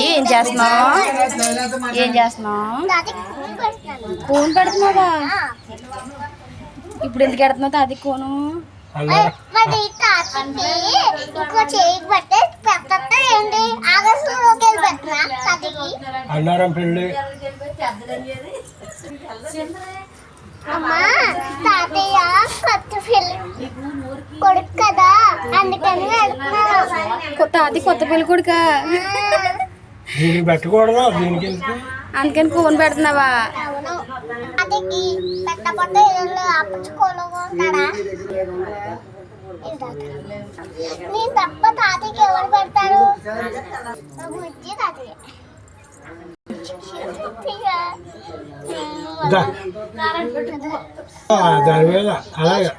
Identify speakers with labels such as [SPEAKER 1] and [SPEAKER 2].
[SPEAKER 1] ఏం చేస్తున్నావు? ఏం చేస్తున్నావు? కోన్ పెడుతున్నావా? ఇప్పుడు ఎందుకు పెడుతున్నావు తాతకి కోను?
[SPEAKER 2] అన్నారం పెళ్ళి
[SPEAKER 3] అమ్మా తాతయ్య కొడుకు కదా అందుకని
[SPEAKER 1] తాత కొత్త పెళ్లి కొడుక
[SPEAKER 2] దీనికి పెట్టకూడదు దీనికి
[SPEAKER 1] అందుకని కోన్ పెడుతున్నావా?
[SPEAKER 3] అదికి పెట్టబట్ట ఆపుకోలుకుంటాడా నేను తప్ప తాతయ్యకి ఎవరు పెడతారు? బుజ్జి తాతయ్య
[SPEAKER 2] దాని మీద అలాగే